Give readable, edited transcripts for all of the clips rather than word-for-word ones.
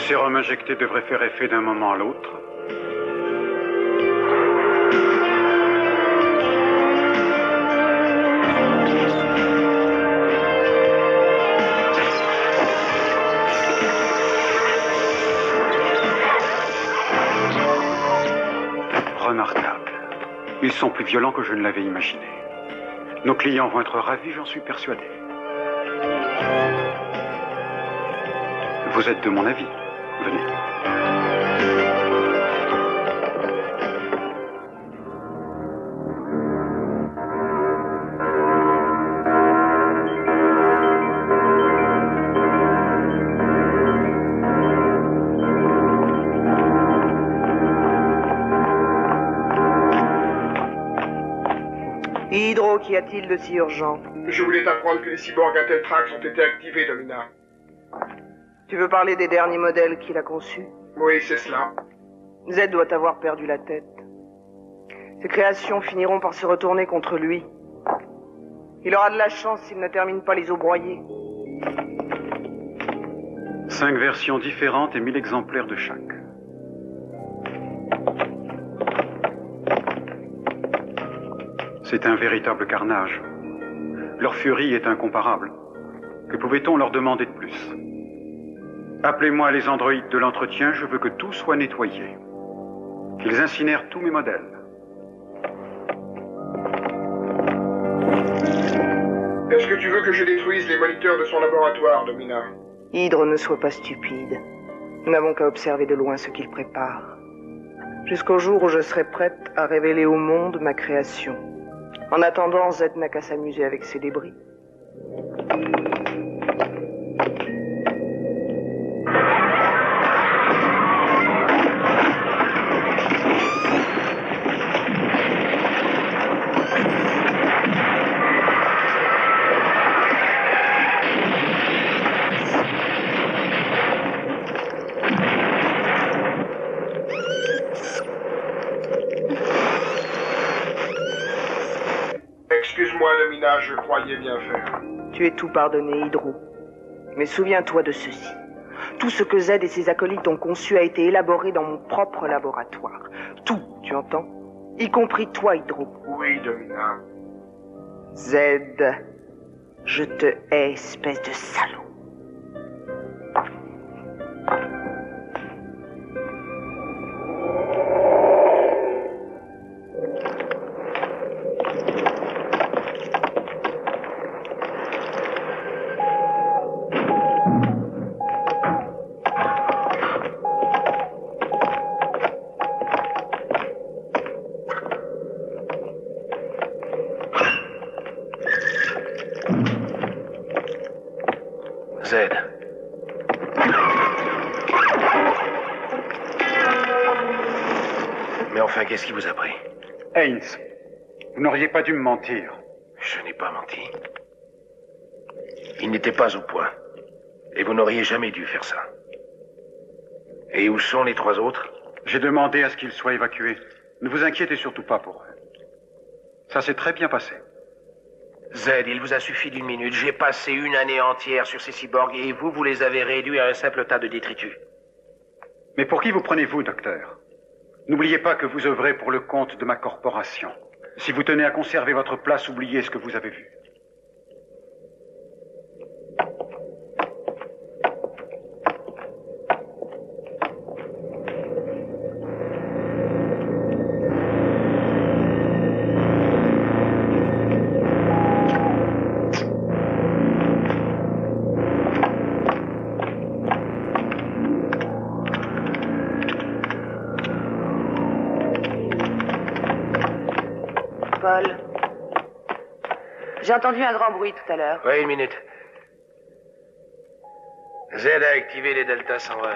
sérum injecté devrait faire effet d'un moment à l'autre. Remarquable. Ils sont plus violents que je ne l'avais imaginé. Nos clients vont être ravis, j'en suis persuadé. Vous êtes de mon avis. Venez. Hydro, qu'y a-t-il de si urgent? Je voulais t'apprendre que les cyborgs Inteltrax ont été activés, Domina. Tu veux parler des derniers modèles qu'il a conçus? Oui, c'est cela. Z doit avoir perdu la tête. Ses créations finiront par se retourner contre lui. Il aura de la chance s'il ne termine pas les os broyés. 5 versions différentes et 1000 exemplaires de chaque. C'est un véritable carnage. Leur furie est incomparable. Que pouvait-on leur demander de plus? Appelez-moi les androïdes de l'entretien, je veux que tout soit nettoyé. Qu'ils incinèrent tous mes modèles. Est-ce que tu veux que je détruise les moniteurs de son laboratoire, Domina? Hydre, ne sois pas stupide. Nous n'avons qu'à observer de loin ce qu'il prépare. Jusqu'au jour où je serai prête à révéler au monde ma création. En attendant, Z n'a qu'à s'amuser avec ses débris. Excuse-moi, Domina, je croyais bien faire. Tu es tout pardonné, Hydro. Mais souviens-toi de ceci. Tout ce que Z et ses acolytes ont conçu a été élaboré dans mon propre laboratoire. Tout, tu entends? Y compris toi, Hydro. Oui, Domina. Z, je te hais, espèce de salaud. Z. Mais enfin, qu'est-ce qui vous a pris? Haynes, vous n'auriez pas dû me mentir. Je n'ai pas menti. Il n'était pas au point. Et vous n'auriez jamais dû faire ça. Et où sont les 3 autres? J'ai demandé à ce qu'ils soient évacués. Ne vous inquiétez surtout pas pour eux. Ça s'est très bien passé. Z, il vous a suffi d'1 minute. J'ai passé une année entière sur ces cyborgs et vous les avez réduits à un simple tas de détritus. Mais pour qui vous prenez-vous, docteur? N'oubliez pas que vous œuvrez pour le compte de ma corporation. Si vous tenez à conserver votre place, oubliez ce que vous avez vu. Paul. J'ai entendu un grand bruit tout à l'heure. Oui, 1 minute. Z a activé les Delta 120.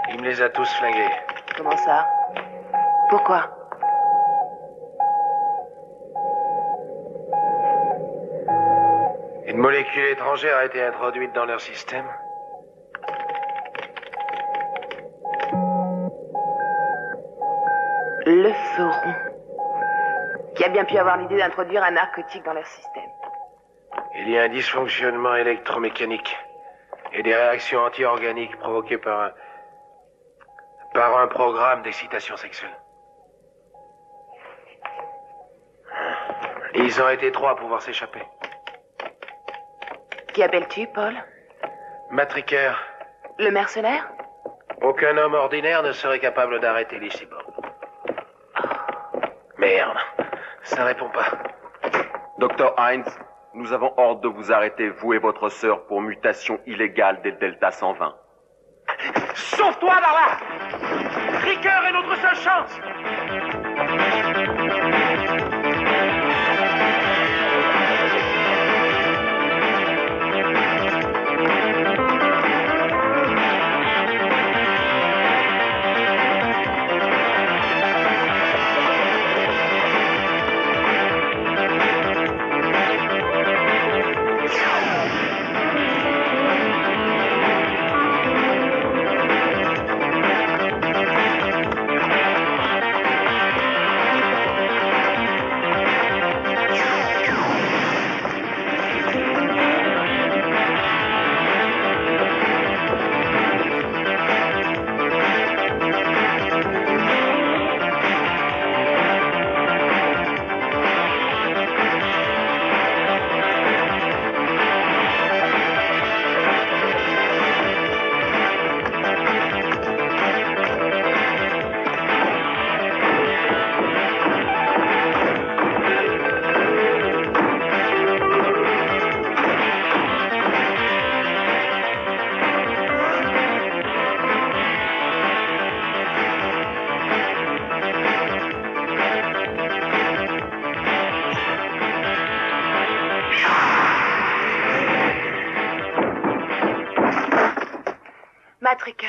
Il me les a tous flingués. Comment ça? Pourquoi? Une molécule étrangère a été introduite dans leur système. Le Feron. Qui a bien pu avoir l'idée d'introduire un narcotique dans leur système. Il y a un dysfonctionnement électromécanique. et des réactions anti-organiques provoquées par un programme d'excitation sexuelle. Ils ont été 3 à pouvoir s'échapper. Qui appelles-tu, Paul? Matriker. Le mercenaire? Aucun homme ordinaire ne serait capable d'arrêter les cyborgs. Merde, ça répond pas. Docteur Hines, nous avons ordre de vous arrêter, vous et votre sœur, pour mutation illégale des Delta 120. Sauve-toi, Darla! Ricker est notre seule chance! Matriker.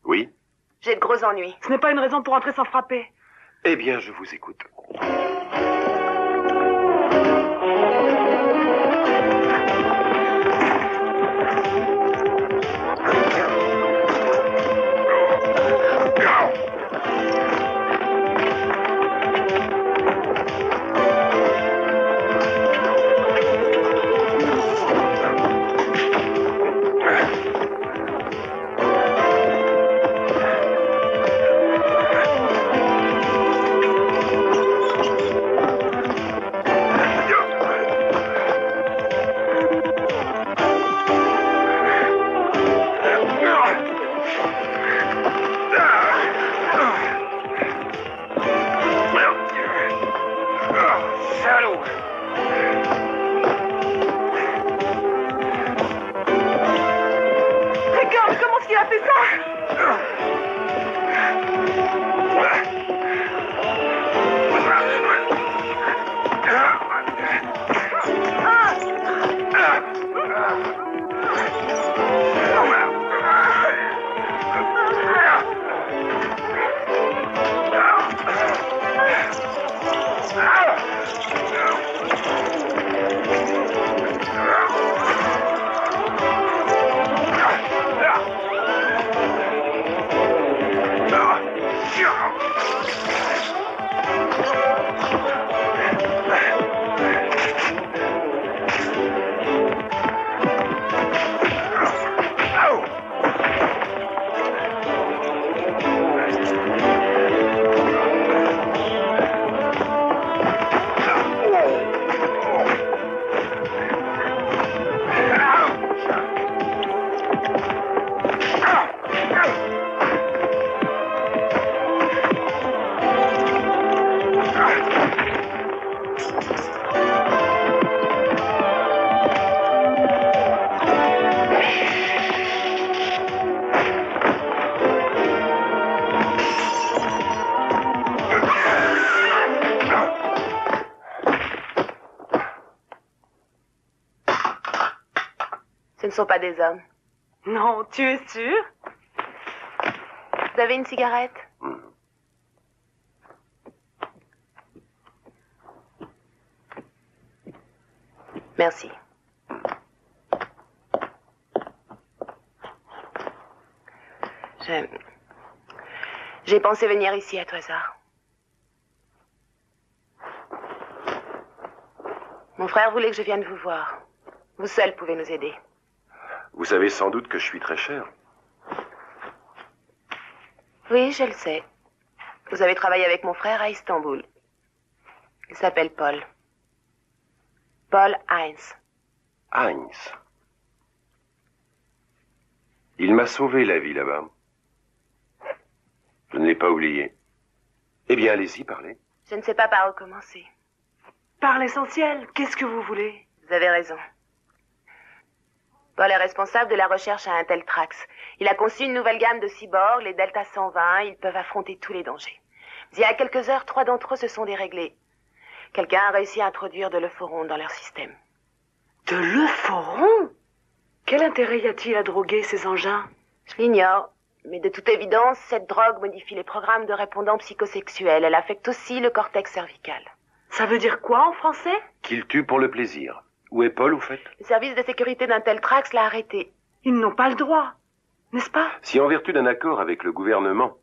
Oui? J'ai de gros ennuis. Ce n'est pas une raison pour entrer sans frapper. Eh bien, je vous écoute. Ce ne sont pas des hommes. Non, tu es sûr? Vous avez une cigarette? Merci. J'ai pensé venir ici à tout hasard. Mon frère voulait que je vienne vous voir. Vous seul pouvez nous aider. Vous savez sans doute que je suis très cher. Oui, je le sais. Vous avez travaillé avec mon frère à Istanbul. Il s'appelle Paul. Paul Heinz. Heinz. Il m'a sauvé la vie là-bas. Je ne l'ai pas oublié. Eh bien, allez-y, parlez. Je ne sais pas par où commencer. Par l'essentiel, qu'est-ce que vous voulez? Vous avez raison. Paul est responsable de la recherche à Inteltrax. Il a conçu une nouvelle gamme de cyborgs, les Delta 120. Ils peuvent affronter tous les dangers. Il y a quelques heures, 3 d'entre eux se sont déréglés. Quelqu'un a réussi à introduire de l'euphoron dans leur système. De l'euphoron? Quel intérêt y a-t-il à droguer ces engins? Je l'ignore, mais de toute évidence, cette drogue modifie les programmes de répondants psychosexuels. Elle affecte aussi le cortex cervical. Ça veut dire quoi en français? Qu'il tue pour le plaisir. Où est Paul, au fait? Le service de sécurité d'Inteltrax l'a arrêté. Ils n'ont pas le droit, n'est-ce pas? Si en vertu d'un accord avec le gouvernement,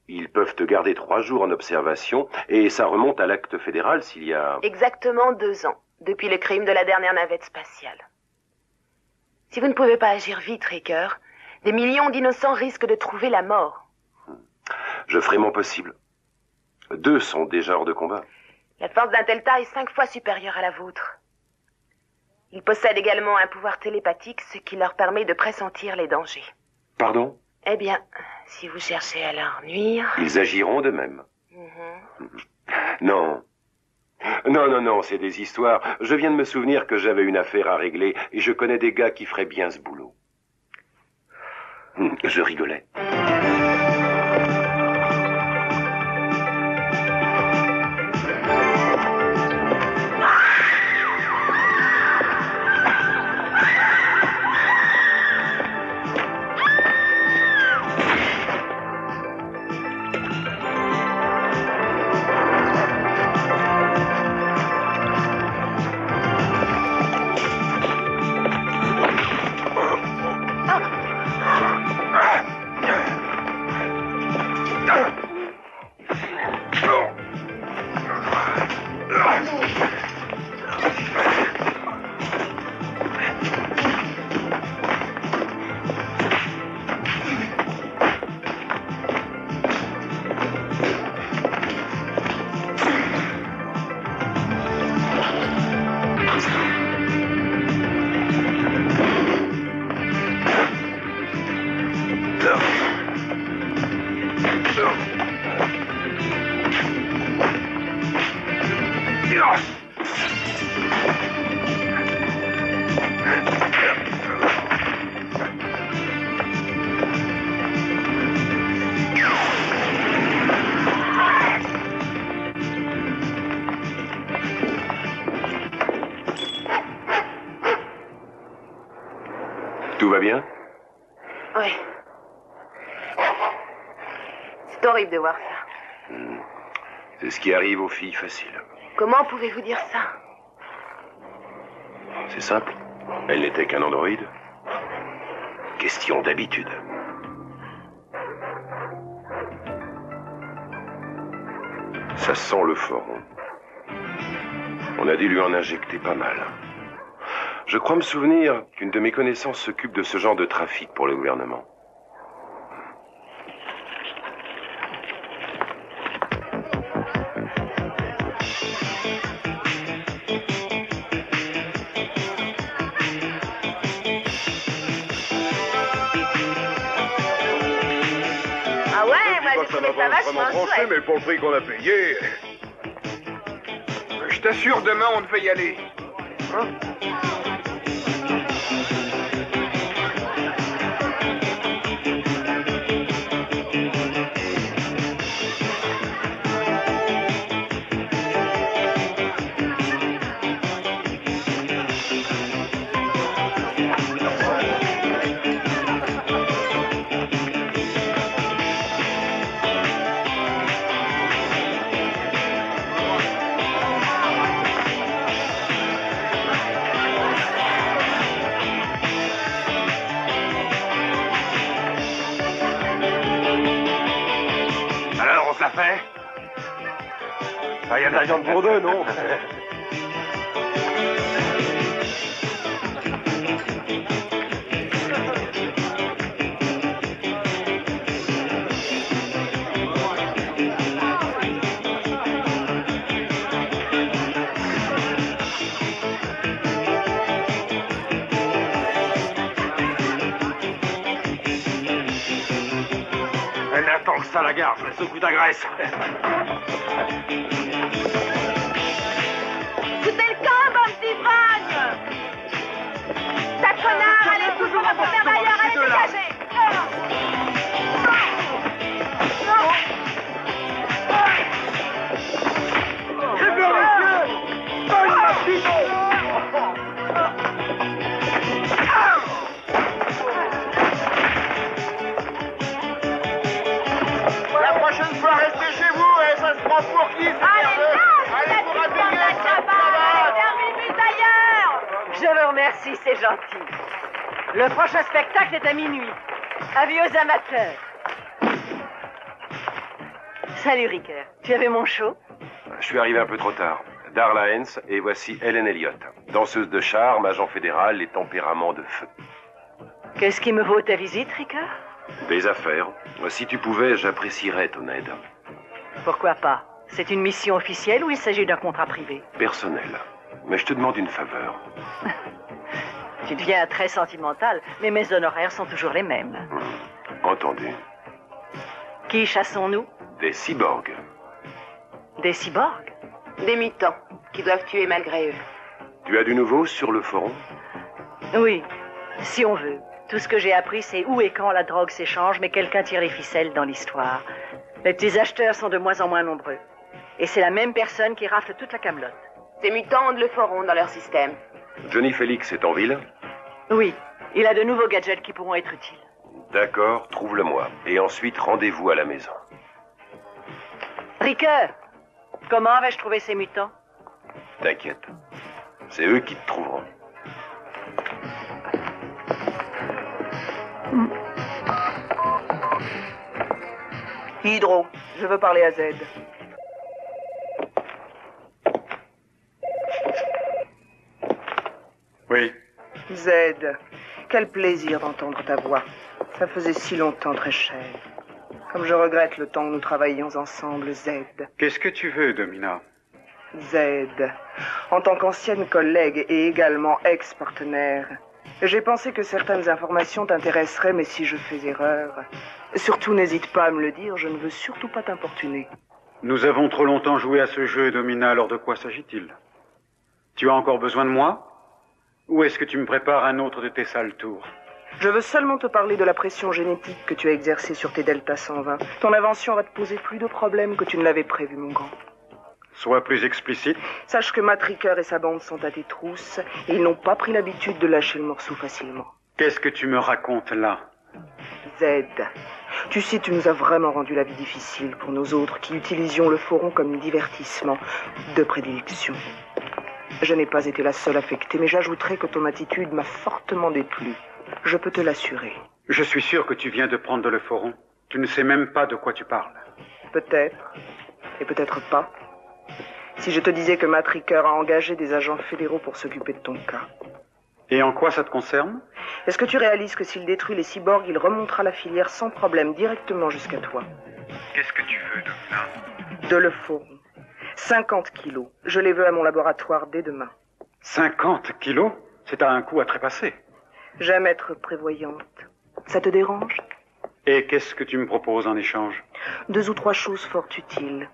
ils peuvent te garder 3 jours en observation, et ça remonte à l'acte fédéral s'il y a... Exactement 2 ans, depuis le crime de la dernière navette spatiale. Si vous ne pouvez pas agir vite, Riker, des millions d'innocents risquent de trouver la mort. Je ferai mon possible. 2 sont déjà hors de combat. La force d'Intelta est 5 fois supérieure à la vôtre. Ils possèdent également un pouvoir télépathique, ce qui leur permet de pressentir les dangers. Pardon? Eh bien, si vous cherchez à leur nuire... Ils agiront de même. Non. Non, c'est des histoires. Je viens de me souvenir que j'avais une affaire à régler et je connais des gars qui feraient bien ce boulot. Je rigolais. Tout va bien? Oui. C'est horrible de voir ça. C'est ce qui arrive aux filles faciles. Comment pouvez-vous dire ça? C'est simple. Elle n'était qu'un androïde. Question d'habitude. Ça sent le foron. On a dû lui en injecter pas mal. Je crois me souvenir qu'une de mes connaissances s'occupe de ce genre de trafic pour le gouvernement. Ah ouais, moi j'ai trouvé ça vachement chouette. Mais pour le prix qu'on a payé... Je t'assure, demain on devait y aller. Hein? Alors, on se la fait? Il y a de la viande pour 2, non? ça à la gare, je laisse au coup ta graisse. Foutez le camp, bande d'ivragne! Ta connard, allez toujours à vos travailleurs, allez dégager! La prochaine fois, restez chez vous, et ça se prend pour qui? Allez, vous ratez terminez ailleurs! Je vous remercie, c'est gentil. Le prochain spectacle est à minuit. Avis aux amateurs. Salut, Ricker. Tu avais mon show? Je suis arrivé un peu trop tard. Darla Hens et voici Helen Elliott. Danseuse de charme, agent fédéral et tempérament de feu. Qu'est-ce qui me vaut ta visite, Ricker? Des affaires. Si tu pouvais, j'apprécierais ton aide. Pourquoi pas? C'est une mission officielle ou il s'agit d'un contrat privé? Personnel. Mais je te demande une faveur. Tu deviens très sentimental, mais mes honoraires sont toujours les mêmes. Entendu. Qui chassons-nous? Des cyborgs. Des cyborgs? Des mutants, qui doivent tuer malgré eux. Tu as du nouveau sur le forum? Oui, si on veut. Tout ce que j'ai appris, c'est où et quand la drogue s'échange, mais quelqu'un tire les ficelles dans l'histoire. Les petits acheteurs sont de moins en moins nombreux. Et c'est la même personne qui rafle toute la camelote. Ces mutants ont de l'euphoron dans leur système. Johnny Félix est en ville? Oui, il a de nouveaux gadgets qui pourront être utiles. D'accord, trouve-le-moi. Et ensuite, rendez-vous à la maison. Ricker, comment vais-je trouver ces mutants? T'inquiète. C'est eux qui te trouveront. Hydro, je veux parler à Z. Oui. Z, quel plaisir d'entendre ta voix. Ça faisait si longtemps, très cher. Comme je regrette le temps où nous travaillions ensemble, Z. Qu'est-ce que tu veux, Domina? Z, en tant qu'ancienne collègue et également ex-partenaire, j'ai pensé que certaines informations t'intéresseraient, mais si je fais erreur, surtout n'hésite pas à me le dire, je ne veux surtout pas t'importuner. Nous avons trop longtemps joué à ce jeu, Domina, alors de quoi s'agit-il? Tu as encore besoin de moi? Ou est-ce que tu me prépares un autre de tes sales tours? Je veux seulement te parler de la pression génétique que tu as exercée sur tes Delta 120. Ton invention va te poser plus de problèmes que tu ne l'avais prévu, mon grand. Sois plus explicite. Sache que Matt Ricker et sa bande sont à tes trousses et ils n'ont pas pris l'habitude de lâcher le morceau facilement. Qu'est-ce que tu me racontes là? Z, tu sais, tu nous as vraiment rendu la vie difficile pour nous autres qui utilisions le forum comme divertissement de prédilection. Je n'ai pas été la seule affectée, mais j'ajouterai que ton attitude m'a fortement déplu. Je peux te l'assurer. Je suis sûr que tu viens de prendre le forum. Tu ne sais même pas de quoi tu parles. Peut-être, et peut-être pas. Si je te disais que Matt Ricker a engagé des agents fédéraux pour s'occuper de ton cas. Et en quoi ça te concerne? Est-ce que tu réalises que s'il détruit les cyborgs, il remontera la filière sans problème directement jusqu'à toi? Qu'est-ce que tu veux, Domina? De l'euphorie. 50 kilos. Je les veux à mon laboratoire dès demain. 50 kilos? C'est à un coup à trépasser. J'aime être prévoyante. Ça te dérange? Et qu'est-ce que tu me proposes en échange? 2 ou 3 choses fort utiles.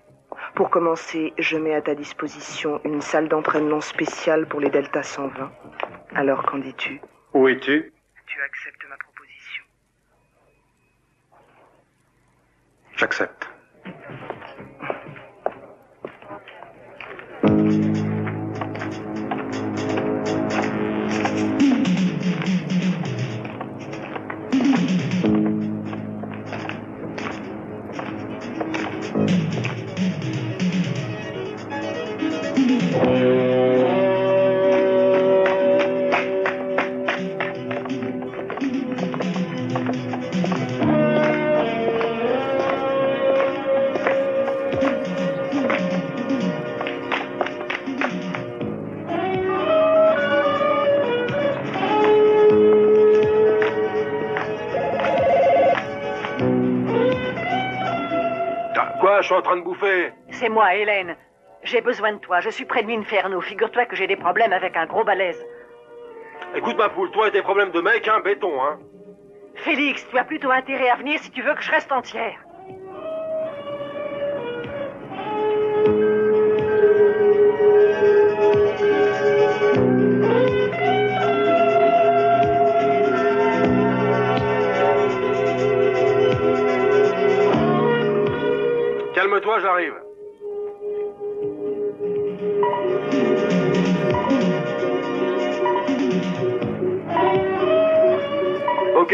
Pour commencer, je mets à ta disposition une salle d'entraînement spéciale pour les Delta 120. Alors, qu'en dis-tu? Où es-tu? Tu acceptes ma proposition? J'accepte. Je suis en train de bouffer. C'est moi, Hélène. J'ai besoin de toi. Je suis près de l'Inferno. Figure-toi que j'ai des problèmes avec un gros balèze. Écoute ma poule, toi et tes problèmes de mec, hein, béton, hein. Félix, tu as plutôt intérêt à venir si tu veux que je reste entière.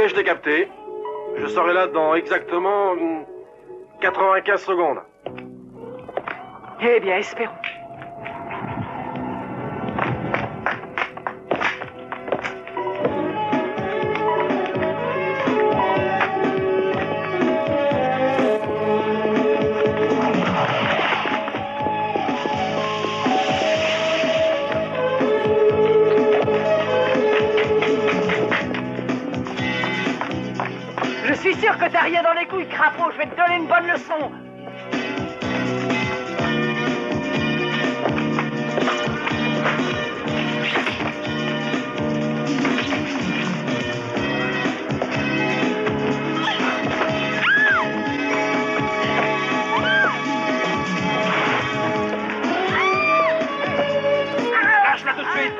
Ok, je t'ai capté. Je serai là dans exactement 95 secondes. Eh bien, espérons. Je suis sûr que t'as rien dans les couilles, crapaud. Je vais te donner une bonne leçon. Lâche-la tout de suite.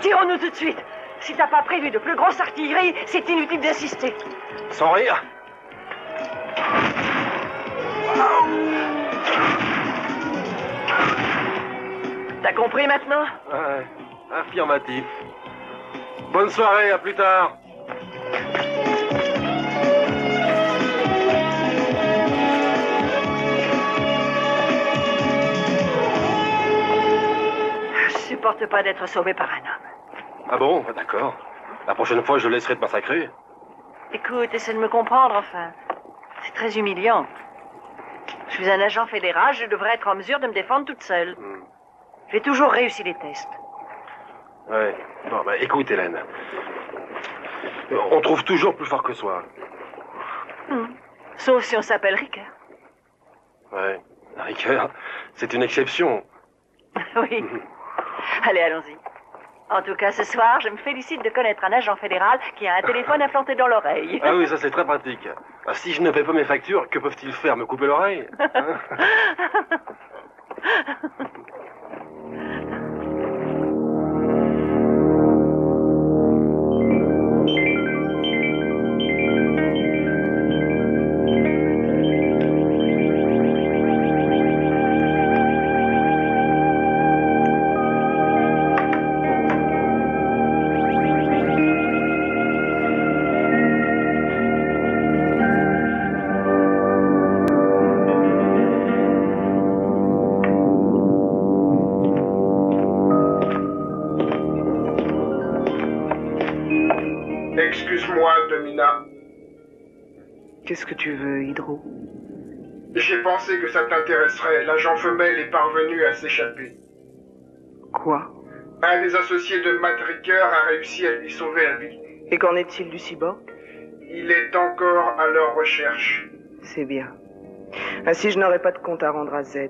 Tirons-nous tout de suite. Si t'as pas prévu de plus grosse artillerie, c'est inutile d'insister. Sans rire. T'as compris maintenant? Ouais, affirmatif. Bonne soirée, à plus tard. Je supporte pas d'être sauvé par un homme. Ah bon? D'accord. La prochaine fois, je laisserai te massacrer. Écoute, essaie de me comprendre, enfin. C'est très humiliant. Je suis un agent fédéral, je devrais être en mesure de me défendre toute seule. J'ai toujours réussi les tests. Ouais. Bon, bah, écoute, Hélène. On trouve toujours plus fort que soi. Sauf si on s'appelle Ricoeur. Ouais. Ricoeur, c'est une exception. Oui. Allez, allons-y. En tout cas, ce soir, je me félicite de connaître un agent fédéral qui a un téléphone implanté dans l'oreille. Ah oui, ça c'est très pratique. Ah, si je ne paie pas mes factures, que peuvent-ils faire? Me couper l'oreille? Hein? Excuse-moi, Domina. Qu'est-ce que tu veux, Hydro? J'ai pensé que ça t'intéresserait. L'agent femelle est parvenu à s'échapper. Quoi? Un des associés de Matt Ricoeur a réussi à lui sauver la vie. Et qu'en est-il du cyborg? Il est encore à leur recherche. C'est bien. Ainsi, je n'aurai pas de compte à rendre à Z.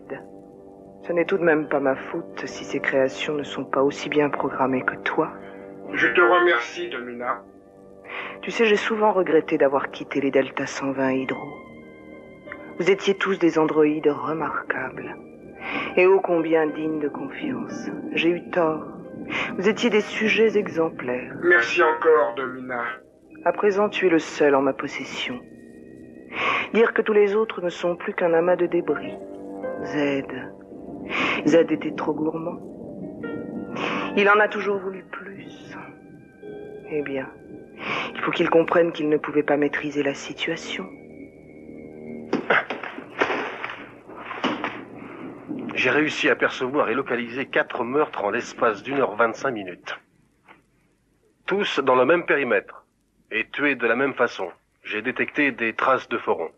Ce n'est tout de même pas ma faute si ces créations ne sont pas aussi bien programmées que toi. Je te remercie, Domina. Tu sais, j'ai souvent regretté d'avoir quitté les Delta 120 Hydro. Vous étiez tous des androïdes remarquables. Et ô combien dignes de confiance. J'ai eu tort. Vous étiez des sujets exemplaires. Merci encore, Domina. À présent, tu es le seul en ma possession. Dire que tous les autres ne sont plus qu'un amas de débris. Z était trop gourmand. Il en a toujours voulu plus. Eh bien, il faut qu'il comprenne qu'il ne pouvait pas maîtriser la situation. J'ai réussi à percevoir et localiser 4 meurtres en l'espace d'1h25. Tous dans le même périmètre et tués de la même façon. J'ai détecté des traces de forons.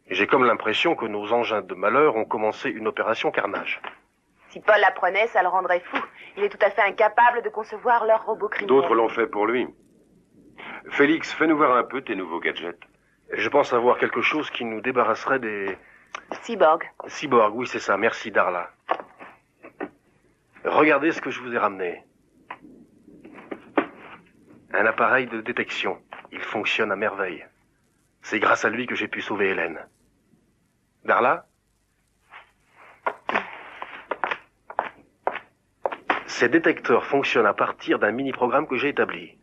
J'ai comme l'impression que nos engins de malheur ont commencé une opération carnage. Si Paul l'apprenait, ça le rendrait fou. Il est tout à fait incapable de concevoir leur robot criminel. D'autres l'ont fait pour lui. Félix, fais-nous voir un peu tes nouveaux gadgets. Je pense avoir quelque chose qui nous débarrasserait des... Cyborg. Cyborg, oui, c'est ça. Merci, Darla. Regardez ce que je vous ai ramené. Un appareil de détection. Il fonctionne à merveille. C'est grâce à lui que j'ai pu sauver Hélène. Darla, Ces détecteurs fonctionnent à partir d'un mini-programme que j'ai établi.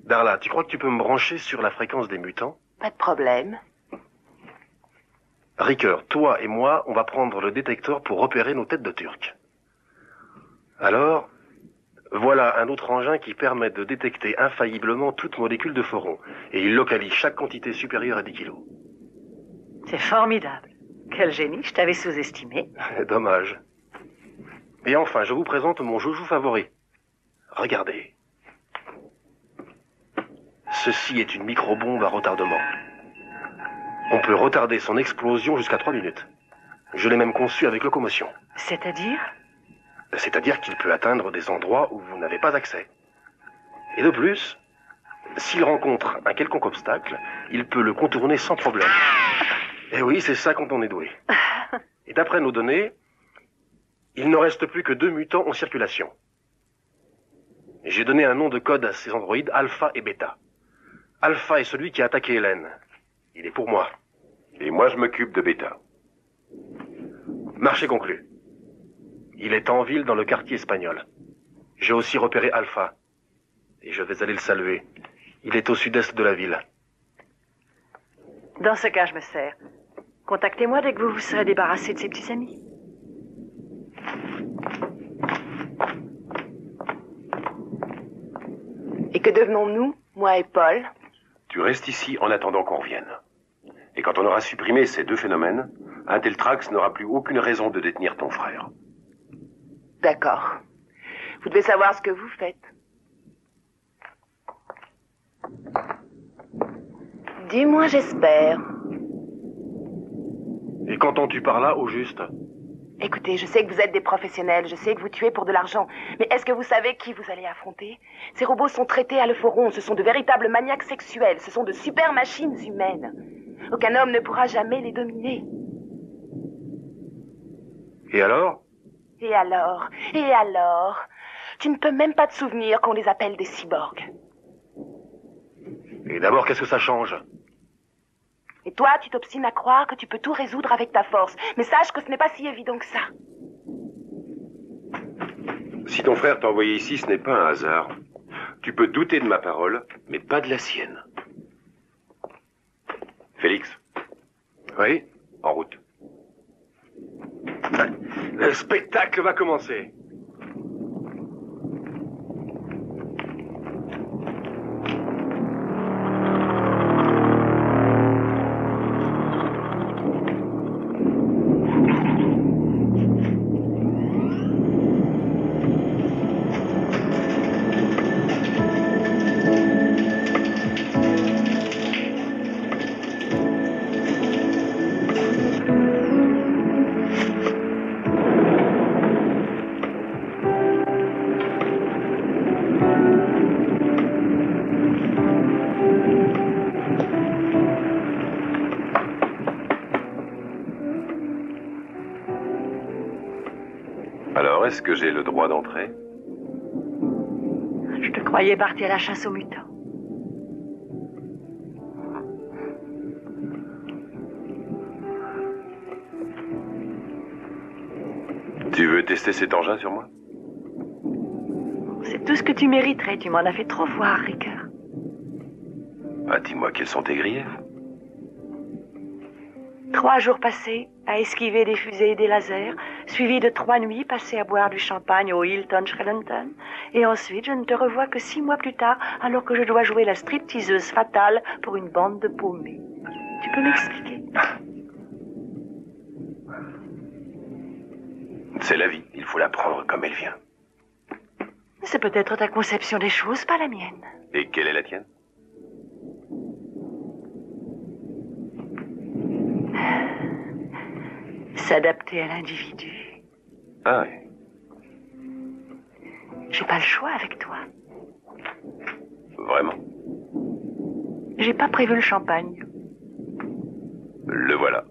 Darla, tu crois que tu peux me brancher sur la fréquence des mutants? Pas de problème. Ricker, toi et moi, on va prendre le détecteur pour repérer nos têtes de Turcs. Alors, voilà un autre engin qui permet de détecter infailliblement toute molécule de foron. Et il localise chaque quantité supérieure à 10 kilos. C'est formidable. Quel génie, je t'avais sous-estimé. Dommage. Et enfin, je vous présente mon joujou favori. Regardez. Ceci est une micro-bombe à retardement. On peut retarder son explosion jusqu'à 3 minutes. Je l'ai même conçu avec locomotion. C'est-à-dire? C'est-à-dire qu'il peut atteindre des endroits où vous n'avez pas accès. Et de plus, s'il rencontre un quelconque obstacle, il peut le contourner sans problème. Et oui, c'est ça quand on est doué. Et d'après nos données, il ne reste plus que 2 mutants en circulation. J'ai donné un nom de code à ces androïdes, Alpha et Beta. Alpha est celui qui a attaqué Hélène. Il est pour moi. Et moi, je m'occupe de Beta. Marché conclu. Il est en ville dans le quartier espagnol. J'ai aussi repéré Alpha. Et je vais aller le saluer. Il est au sud-est de la ville. Dans ce cas, je me sers. Contactez-moi dès que vous vous serez débarrassé de ces petits amis. Et que devenons-nous, moi et Paul? Tu restes ici en attendant qu'on revienne. Et quand on aura supprimé ces 2 phénomènes, Inteltrax n'aura plus aucune raison de détenir ton frère. D'accord. Vous devez savoir ce que vous faites. Dis-moi, j'espère. Et qu'entends-tu par là, au juste? Écoutez, je sais que vous êtes des professionnels, je sais que vous tuez pour de l'argent, mais est-ce que vous savez qui vous allez affronter? Ces robots sont traités à l'euphoron, ce sont de véritables maniaques sexuels, ce sont de super machines humaines. Aucun homme ne pourra jamais les dominer. Et alors? Et alors? Et alors? Tu ne peux même pas te souvenir qu'on les appelle des cyborgs. Et d'abord, qu'est-ce que ça change? Et toi, tu t'obstines à croire que tu peux tout résoudre avec ta force. Mais sache que ce n'est pas si évident que ça. Si ton frère t'a envoyé ici, ce n'est pas un hasard. Tu peux douter de ma parole, mais pas de la sienne. Félix? Oui? En route. Le spectacle va commencer. Alors, est-ce que j'ai le droit d'entrer? Je te croyais parti à la chasse aux mutants. Tu veux tester cet engin sur moi? C'est tout ce que tu mériterais. Tu m'en as fait trop voir, Ricker. Ah, dis-moi, quels sont tes griefs? 3 jours passés à esquiver des fusées et des lasers, suivis de 3 nuits passées à boire du champagne au Hilton Schrelenton. Et ensuite, je ne te revois que 6 mois plus tard, alors que je dois jouer la stripteaseuse fatale pour une bande de paumés. Tu peux m'expliquer? C'est la vie, il faut la prendre comme elle vient. C'est peut-être ta conception des choses, pas la mienne. Et quelle est la tienne? S'adapter à l'individu. Ah oui. J'ai pas le choix avec toi. Vraiment? J'ai pas prévu le champagne. Le voilà.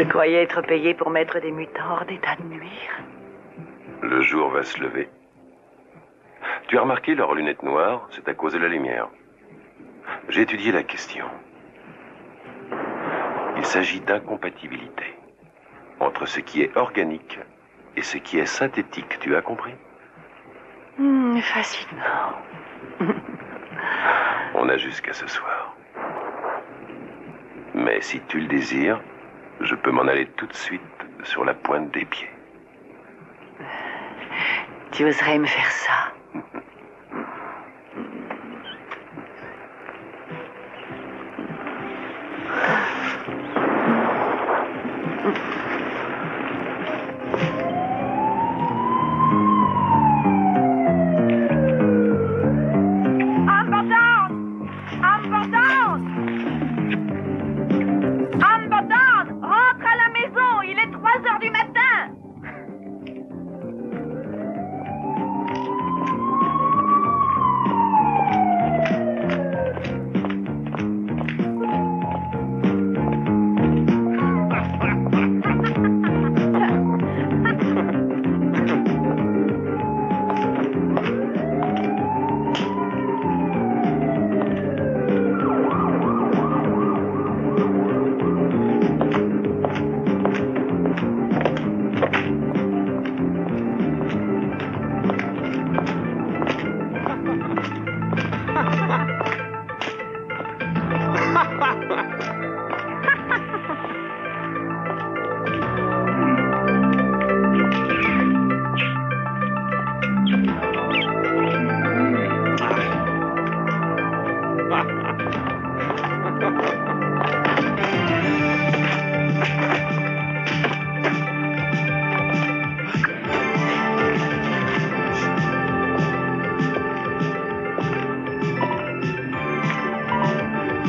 Je croyais être payé pour mettre des mutants hors d'état de nuire. Le jour va se lever. Tu as remarqué leurs lunettes noires, c'est à cause de la lumière. J'ai étudié la question. Il s'agit d'incompatibilité entre ce qui est organique et ce qui est synthétique, tu as compris? Fascinant. On a jusqu'à ce soir. Mais si tu le désires, je peux m'en aller tout de suite sur la pointe des pieds. Tu oserais me faire ça? Rentre à la maison, il est 3 heures du matin.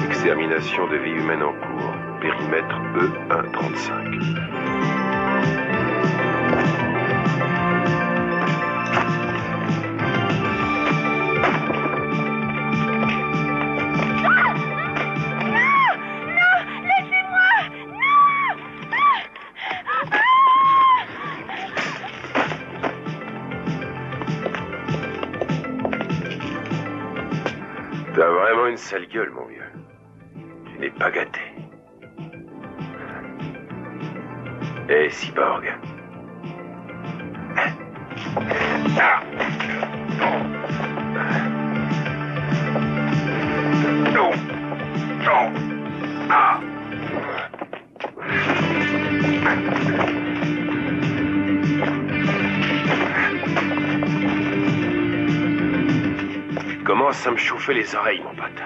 Extermination de vie humaine en cours. Périmètre E135. T'as vraiment une sale gueule, mon vieux. Tu n'es pas gâté. Hé, cyborg. Commence à me chauffer les oreilles, mon pote.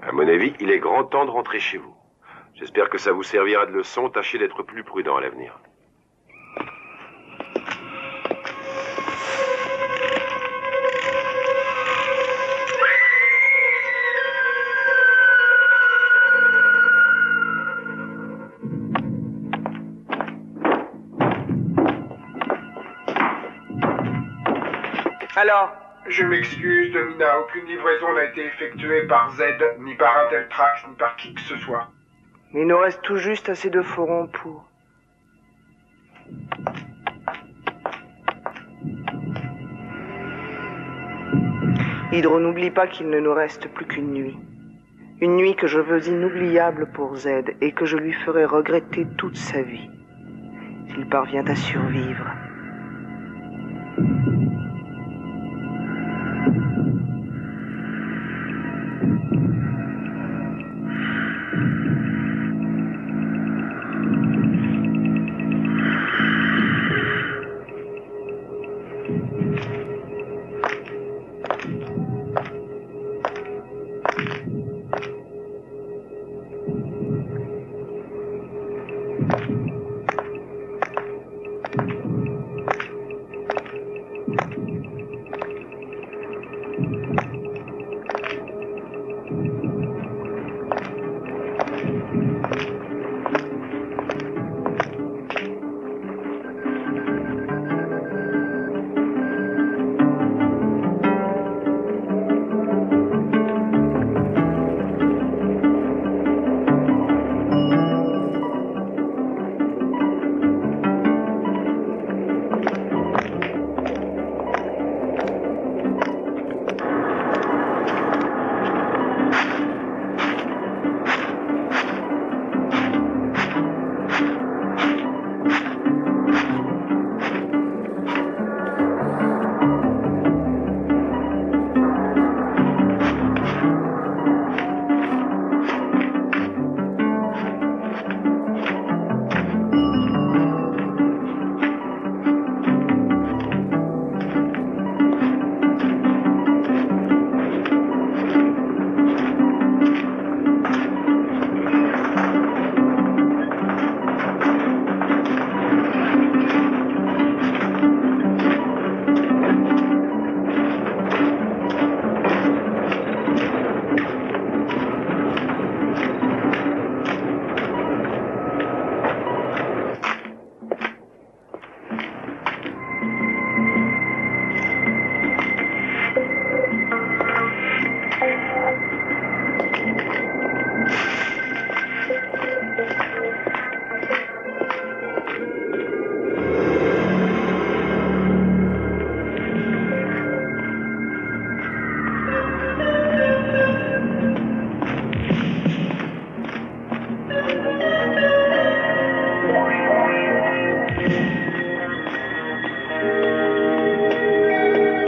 À mon avis, il est grand temps de rentrer chez vous. J'espère que ça vous servira de leçon. Tâchez d'être plus prudent à l'avenir. Alors, Je m'excuse, Domina, aucune livraison n'a été effectuée par Z, ni par Inteltrax, ni par qui que ce soit. il nous reste tout juste assez de forons pour... Hydro, n'oublie pas qu'il ne nous reste plus qu'une nuit. Une nuit que je veux inoubliable pour Z et que je lui ferai regretter toute sa vie, s'il parvient à survivre.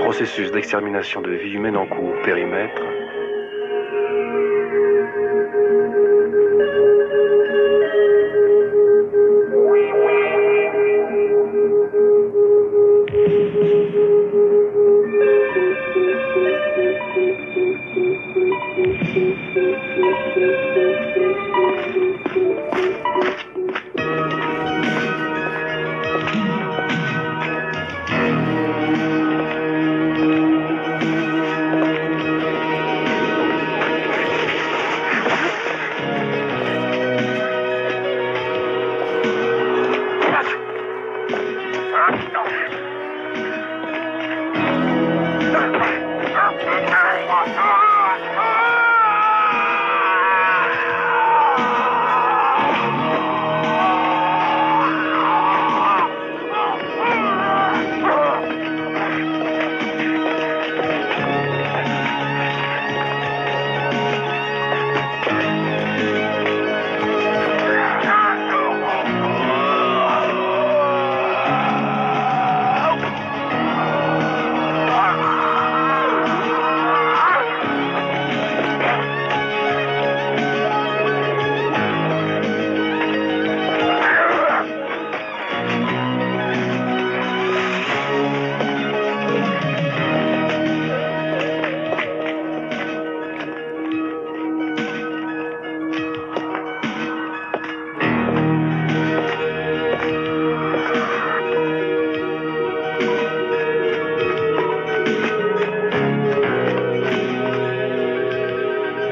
Processus d'extermination de vie humaine en cours, périmètre.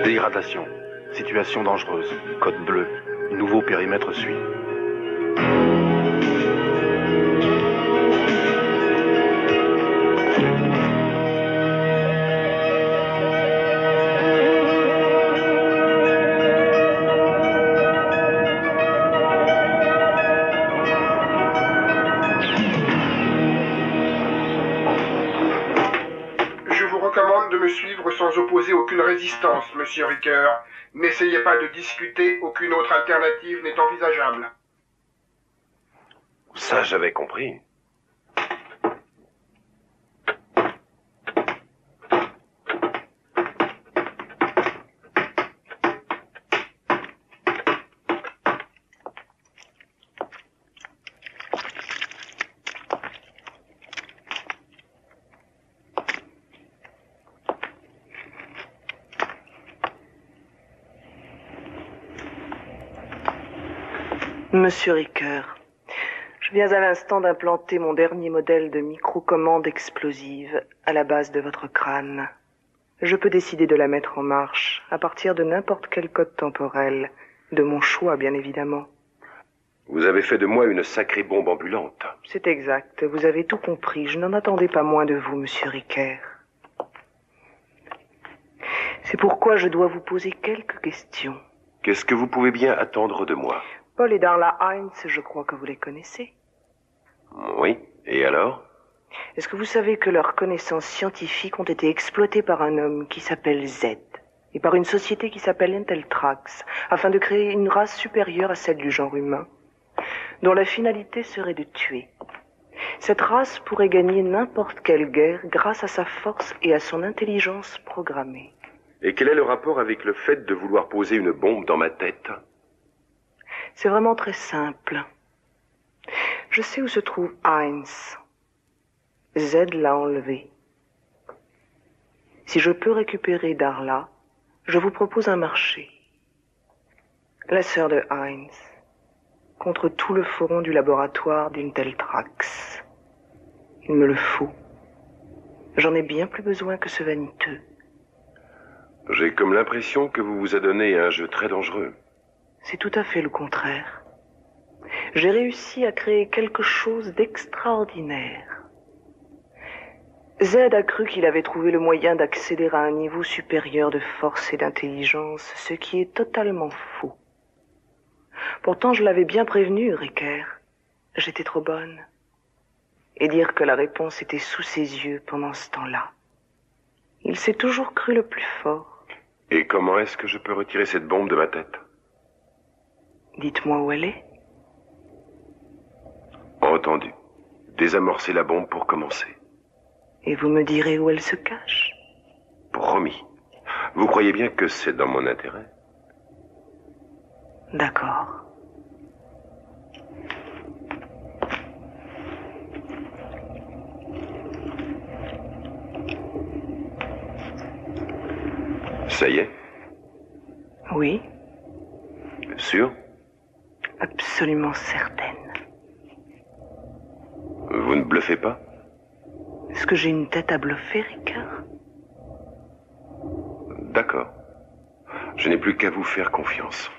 Dégradation. Situation dangereuse. Code bleu. Nouveau périmètre suit. Je vous recommande bien de me suivre sans opposer aucune résistance, monsieur Ricker. N'essayez pas de discuter, aucune autre alternative n'est envisageable. Ça, j'avais compris. Monsieur Ricker, je viens à l'instant d'implanter mon dernier modèle de microcommande explosive à la base de votre crâne. Je peux décider de la mettre en marche à partir de n'importe quel code temporel, de mon choix bien évidemment. Vous avez fait de moi une sacrée bombe ambulante. C'est exact, vous avez tout compris, je n'en attendais pas moins de vous, monsieur Ricker. C'est pourquoi je dois vous poser quelques questions. Qu'est-ce que vous pouvez bien attendre de moi? Paul et Darla Hines, je crois que vous les connaissez. Oui, et alors? Est-ce que vous savez que leurs connaissances scientifiques ont été exploitées par un homme qui s'appelle Z et par une société qui s'appelle Inteltrax afin de créer une race supérieure à celle du genre humain, dont la finalité serait de tuer. Cette race pourrait gagner n'importe quelle guerre grâce à sa force et à son intelligence programmée. Et quel est le rapport avec le fait de vouloir poser une bombe dans ma tête? C'est vraiment très simple. Je sais où se trouve Hines. Z l'a enlevé. Si je peux récupérer Darla, je vous propose un marché. La sœur de Hines, contre tout le foron du laboratoire d'Inteltrax. Il me le faut. J'en ai bien plus besoin que ce vaniteux. J'ai comme l'impression que vous vous adonnez à un jeu très dangereux. C'est tout à fait le contraire. J'ai réussi à créer quelque chose d'extraordinaire. Z a cru qu'il avait trouvé le moyen d'accéder à un niveau supérieur de force et d'intelligence, ce qui est totalement faux. Pourtant, je l'avais bien prévenu, Ricker. J'étais trop bonne. Et dire que la réponse était sous ses yeux pendant ce temps-là. Il s'est toujours cru le plus fort. Et comment est-ce que je peux retirer cette bombe de ma tête? Dites-moi où elle est. Entendu. Désamorcer la bombe pour commencer. Et vous me direz où elle se cache? Promis. Vous croyez bien que c'est dans mon intérêt? D'accord. Ça y est? Oui. Sûr? Absolument certaine. Vous ne bluffez pas? Est-ce que j'ai une tête à bluffer, Ricard? D'accord. Je n'ai plus qu'à vous faire confiance.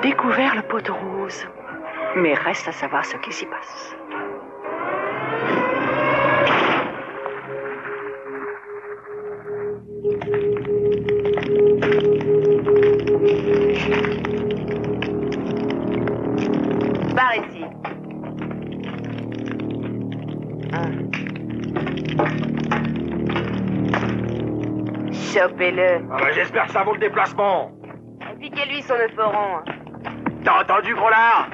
Découvert le pot rose. Mais reste à savoir ce qui s'y passe. Par ici. Chopez-le. Ah bah j'espère que ça vaut le déplacement. Piquez-lui sur le foron. T'as entendu, gros lard?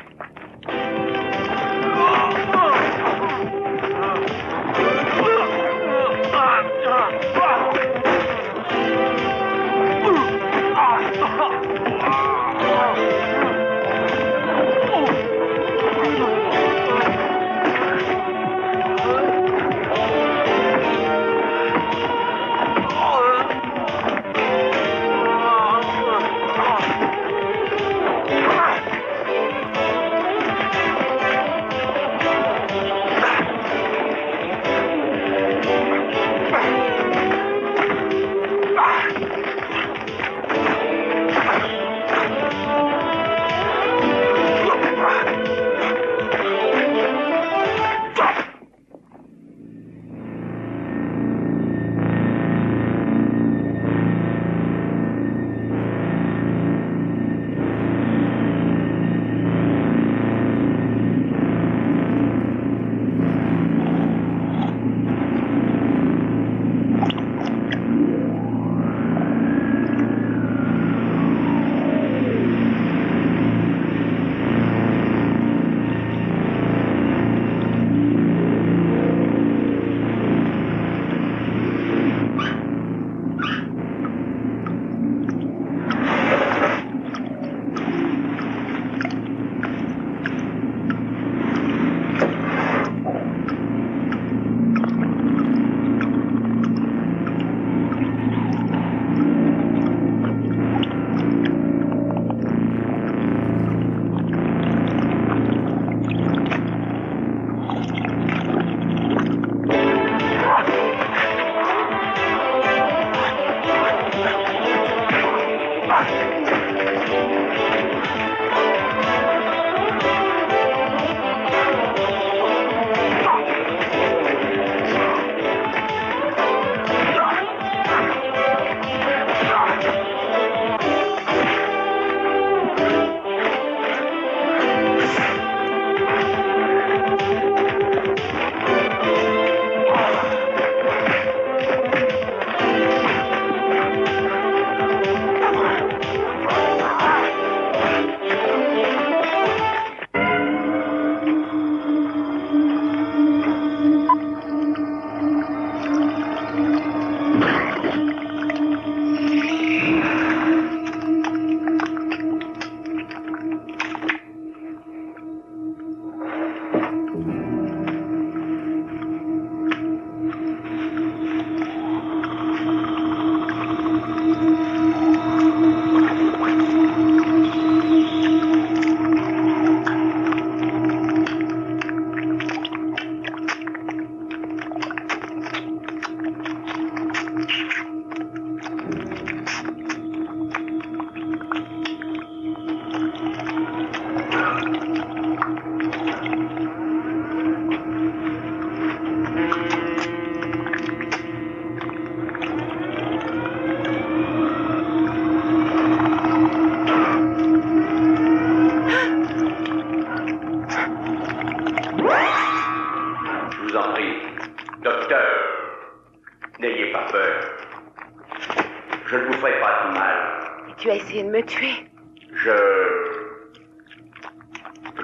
Tu as essayé de me tuer. Je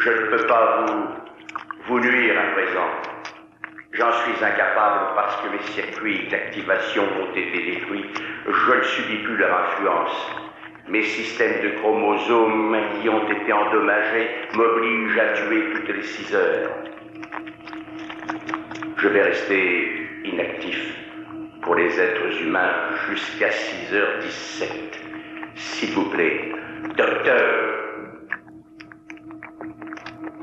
ne peux pas vous nuire à présent. J'en suis incapable parce que mes circuits d'activation ont été détruits. Je ne subis plus leur influence. Mes systèmes de chromosomes qui ont été endommagés m'obligent à tuer toutes les 6 heures. Je vais rester inactif pour les êtres humains jusqu'à 6h17. S'il vous plaît, docteur.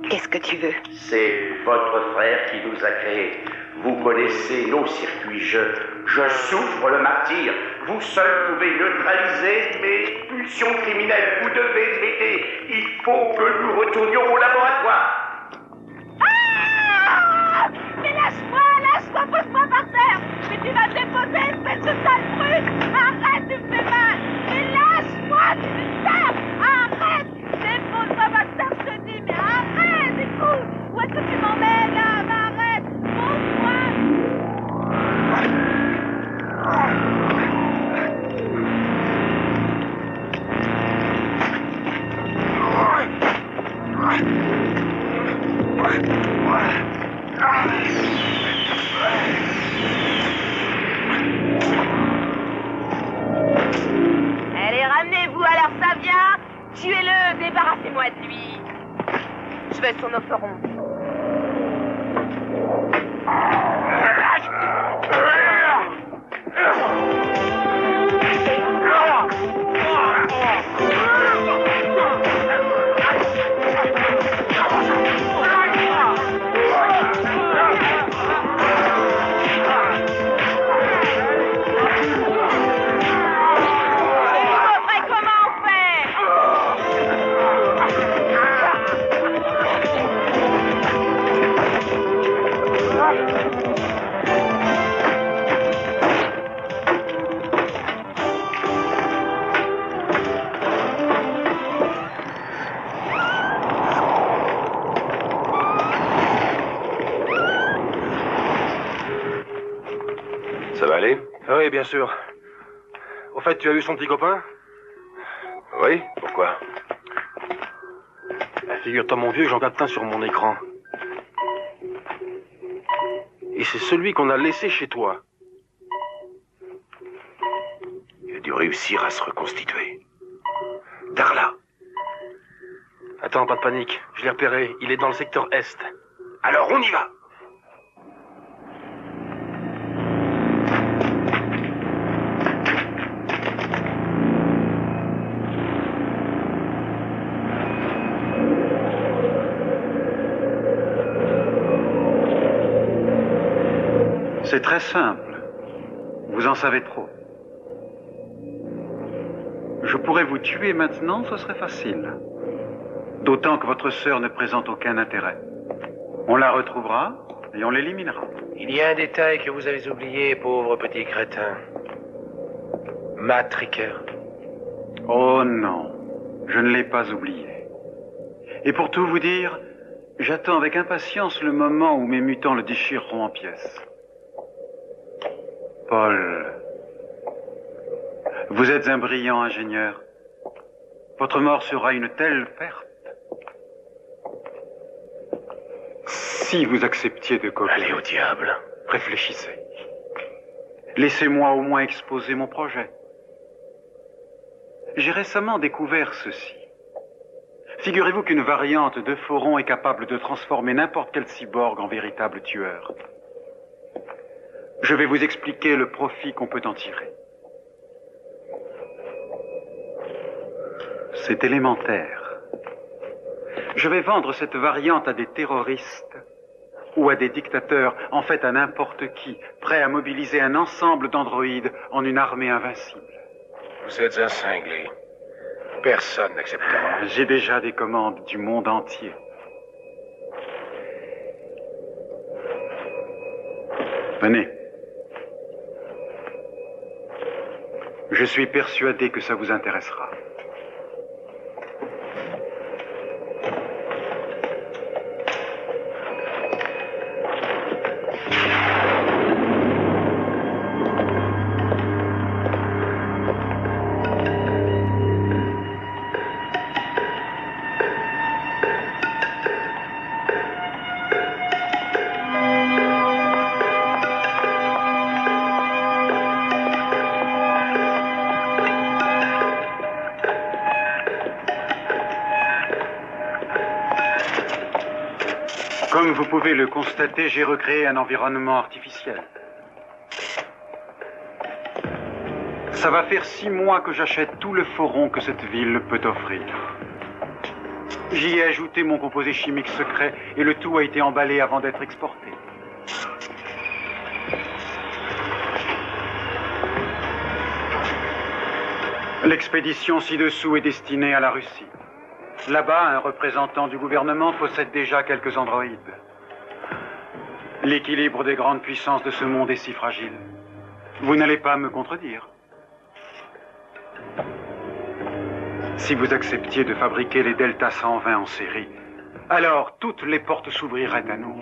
Qu'est-ce que tu veux? C'est votre frère qui nous a créés. Vous connaissez nos circuits. Je souffre le martyre. Vous seul pouvez neutraliser mes pulsions criminelles. Vous devez m'aider. Il faut que nous retournions au laboratoire. Ah! Mais lâche-moi, pose-moi par terre. Mais tu vas me déposer, espèce de sale brute. Arrête, tu me fais mal. Mais lâche-moi, tu me sers. Arrête. Dépose-moi par terre, je te dis. Mais arrête, écoute. Où est-ce que tu m'emmènes là? Mais arrête. Pose-moi. Allez, ramenez-vous, alors ça vient. Tuez-le, débarrassez-moi de lui. Je veux son operon. Ça va aller? Oui, bien sûr. Au fait, tu as eu son petit copain? Oui, pourquoi? Figure-toi, mon vieux, j'en capte un sur mon écran. Et c'est celui qu'on a laissé chez toi. Il a dû réussir à se reconstituer. Darla! Attends, pas de panique. Je l'ai repéré. Il est dans le secteur Est. Alors on y va! C'est très simple. Vous en savez trop. Je pourrais vous tuer maintenant, ce serait facile. D'autant que votre sœur ne présente aucun intérêt. On la retrouvera et on l'éliminera. Il y a un détail que vous avez oublié, pauvre petit crétin. Matt Ricker. Oh non, je ne l'ai pas oublié. Et pour tout vous dire, j'attends avec impatience le moment où mes mutants le déchireront en pièces. Paul, vous êtes un brillant ingénieur. Votre mort sera une telle perte. Si vous acceptiez de coopérer... Allez au diable. Réfléchissez. Laissez-moi au moins exposer mon projet. J'ai récemment découvert ceci. Figurez-vous qu'une variante de Phoron est capable de transformer n'importe quel cyborg en véritable tueur. Je vais vous expliquer le profit qu'on peut en tirer. C'est élémentaire. Je vais vendre cette variante à des terroristes ou à des dictateurs, en fait à n'importe qui, prêt à mobiliser un ensemble d'androïdes en une armée invincible. Vous êtes un cinglé. Personne n'acceptera. J'ai déjà des commandes du monde entier. Venez. Je suis persuadé que ça vous intéressera. Comme vous pouvez le constater, j'ai recréé un environnement artificiel. Ça va faire 6 mois que j'achète tout le Phoron que cette ville peut offrir. J'y ai ajouté mon composé chimique secret et le tout a été emballé avant d'être exporté. L'expédition ci-dessous est destinée à la Russie. Là-bas, un représentant du gouvernement possède déjà quelques androïdes. L'équilibre des grandes puissances de ce monde est si fragile. Vous n'allez pas me contredire. Si vous acceptiez de fabriquer les Delta 120 en série, alors toutes les portes s'ouvriraient à nous.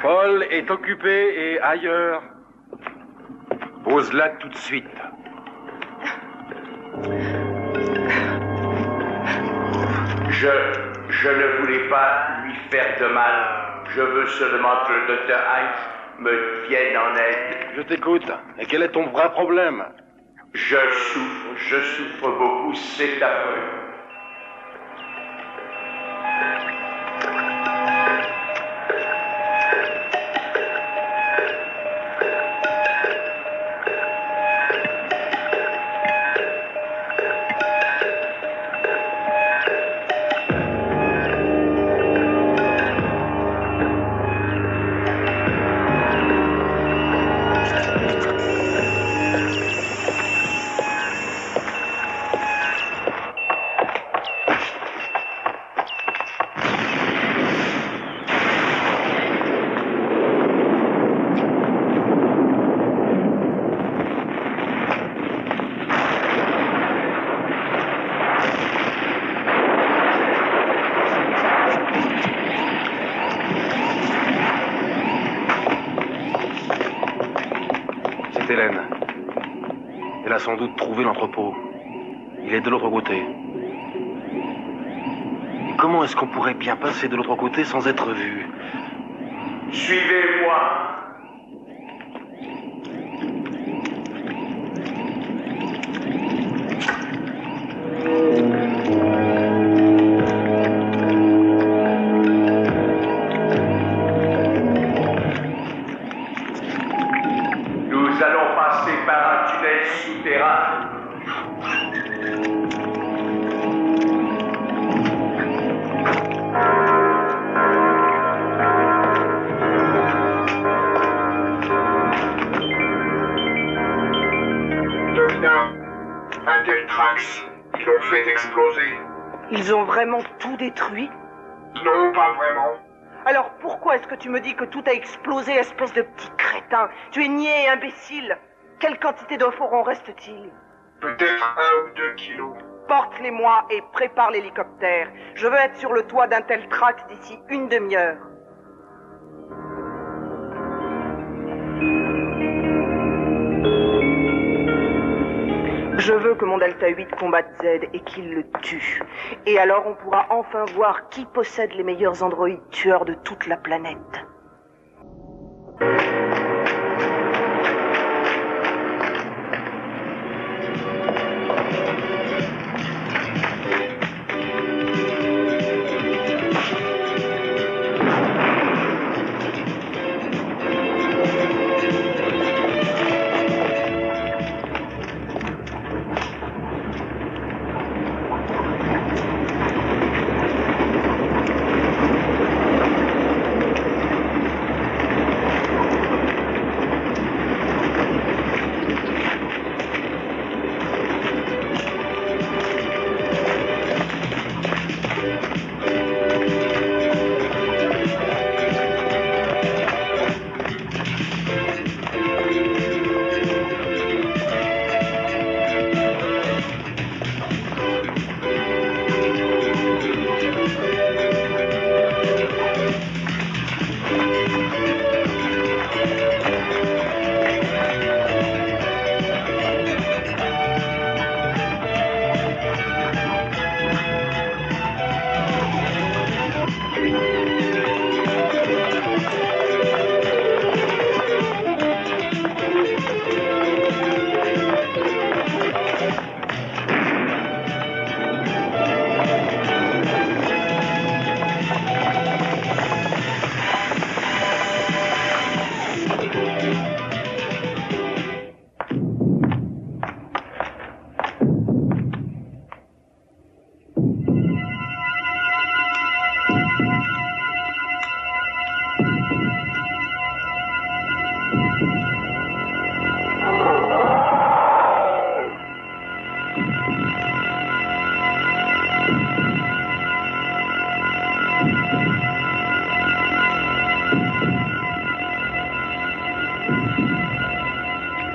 Paul est occupé et ailleurs. Pose-la tout de suite. Je ne voulais pas lui faire de mal. Je veux seulement que le docteur Heinz me vienne en aide. Je t'écoute. Et quel est ton vrai problème? Je souffre beaucoup, c'est affreux. Hélène. Elle a sans doute trouvé l'entrepôt. Il est de l'autre côté. Et comment est-ce qu'on pourrait bien passer de l'autre côté sans être vu? Suivez-moi. fait exploser. Ils ont vraiment tout détruit? Non, pas vraiment. Alors pourquoi est-ce que tu me dis que tout a explosé, espèce de petit crétin? Tu es niais et imbécile. Quelle quantité de fourron reste-t-il? Peut-être 1 ou 2 kilos. Porte-les-moi et prépare l'hélicoptère. Je veux être sur le toit d'un tel trax d'ici une demi-heure. Je veux que mon Delta 8 combatte Z et qu'il le tue. Et alors on pourra enfin voir qui possède les meilleurs androïdes tueurs de toute la planète.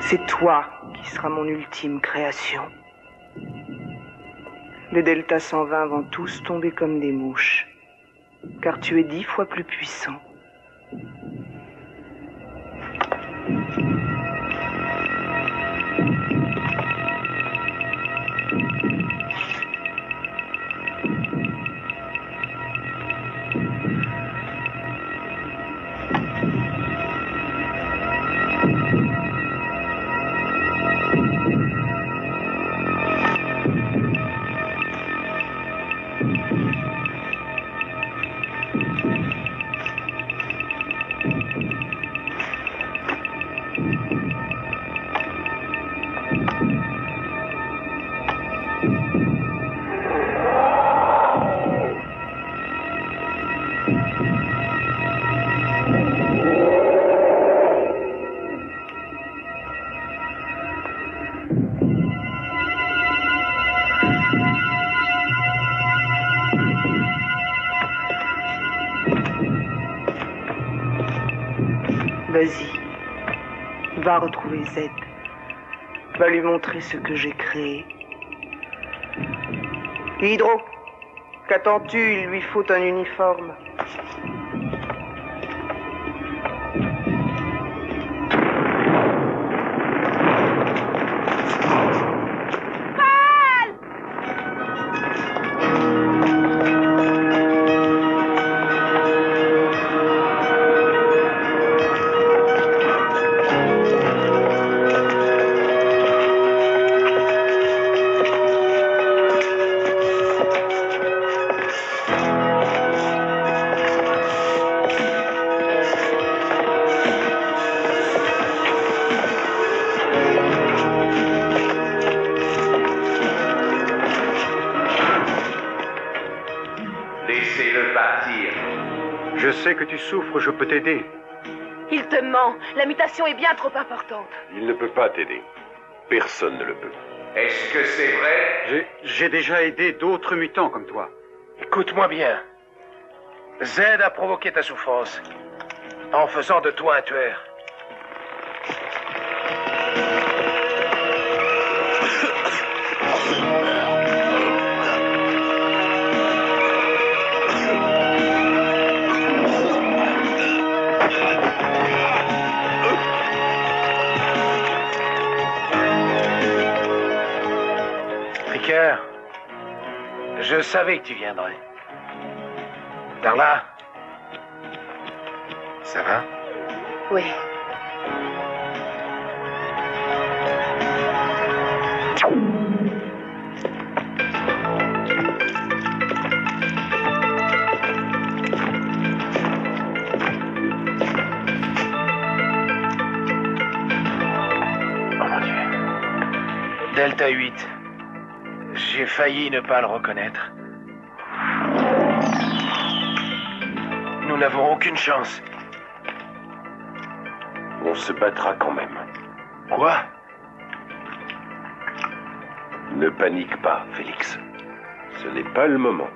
C'est toi qui seras mon ultime création. Les Delta 120 vont tous tomber comme des mouches, car tu es 10 fois plus puissant. Vas-y, va retrouver Z. Va lui montrer ce que j'ai créé. Hydro, qu'attends-tu? Il lui faut un uniforme. Laissez-le partir. Je sais que tu souffres, je peux t'aider. Il te ment. La mutation est bien trop importante. Il ne peut pas t'aider. Personne ne le peut. Est-ce que c'est vrai? J'ai déjà aidé d'autres mutants comme toi. Écoute-moi bien. Z a provoqué ta souffrance en faisant de toi un tueur. Ricker, je savais que tu viendrais. Darla, ça va? Oui. Oh mon Dieu. Delta 8. J'ai failli ne pas le reconnaître. Nous n'avons aucune chance. On se battra quand même. Quoi? Ne panique pas, Félix. Ce n'est pas le moment.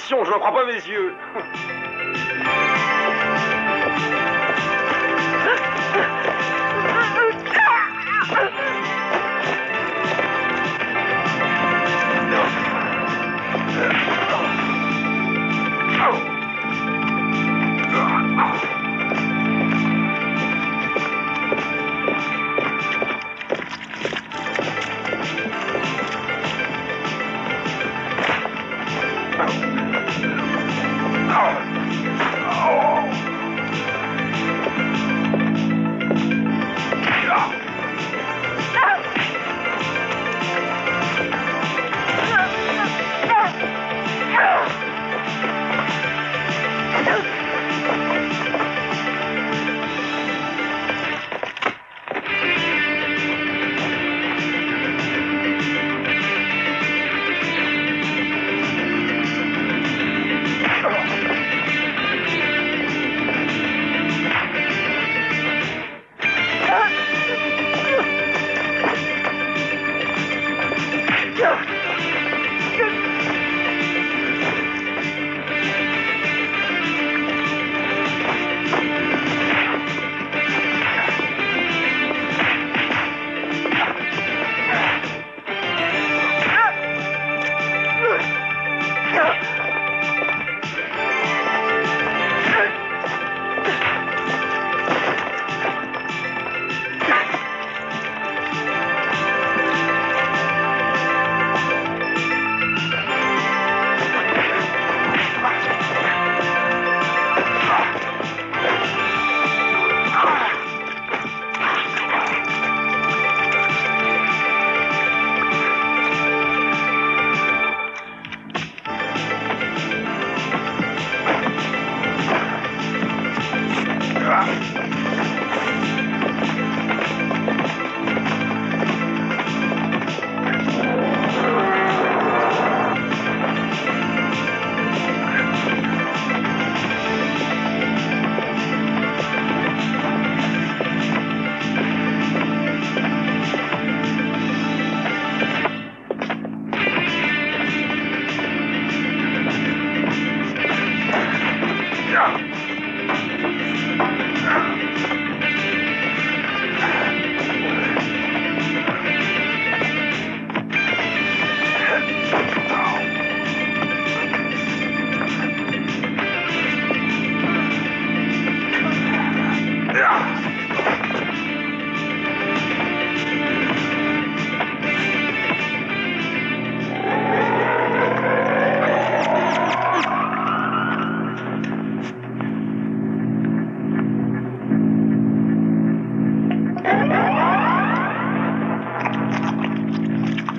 Je n'en crois pas mes yeux.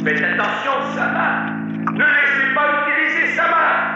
Faites attention, sa main. Ne laissez pas utiliser sa main.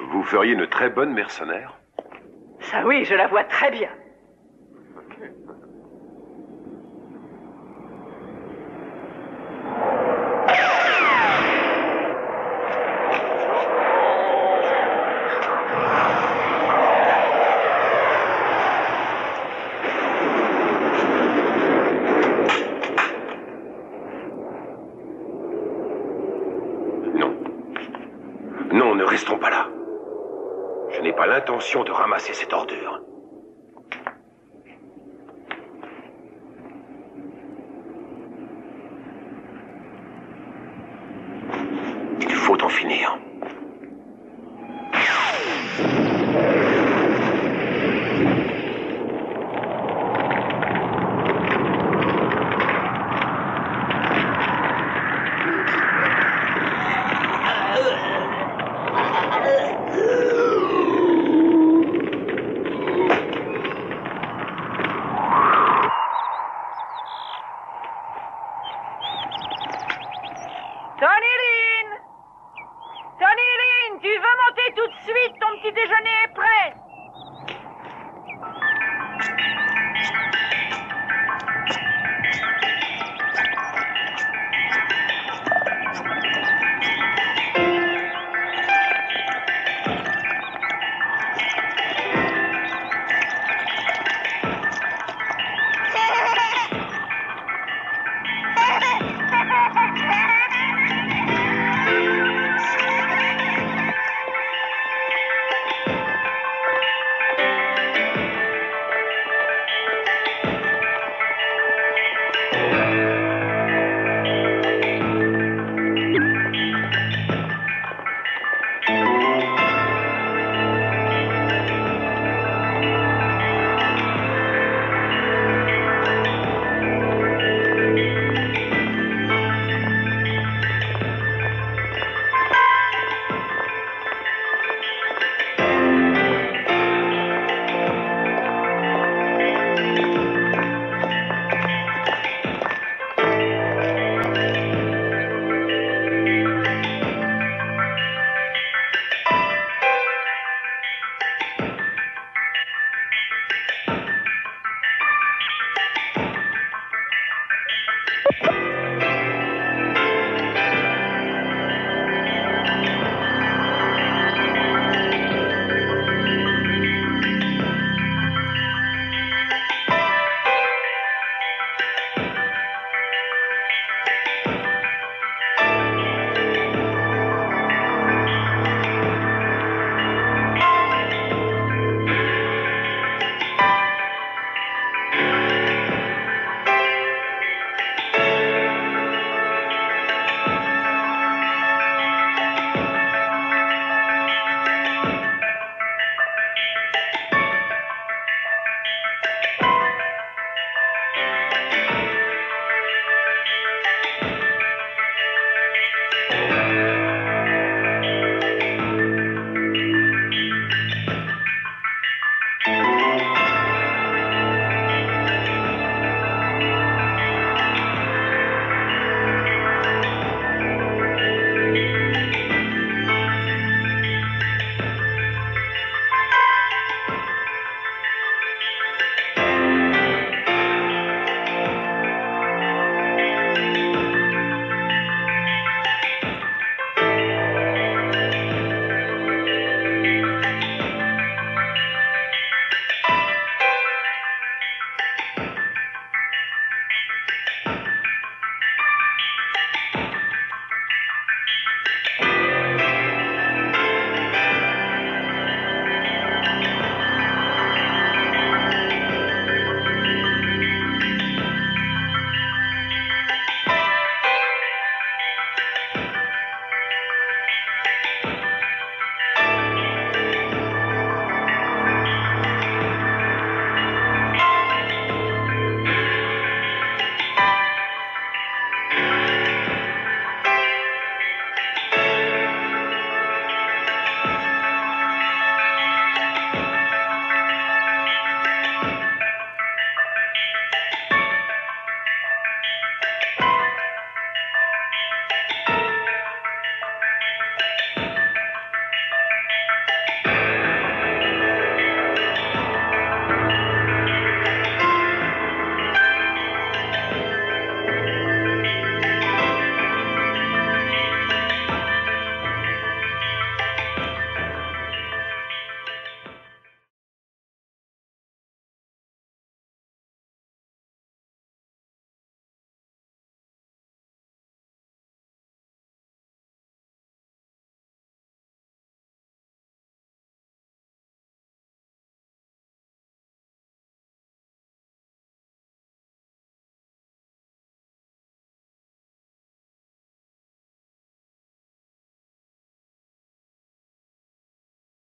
Vous feriez une très bonne mercenaire. Ça oui, je la vois très bien. Non, ne restons pas là. Je n'ai pas l'intention de ramasser cette ordure. Il faut en finir. Tu veux monter tout de suite, ton petit déjeuner est prêt.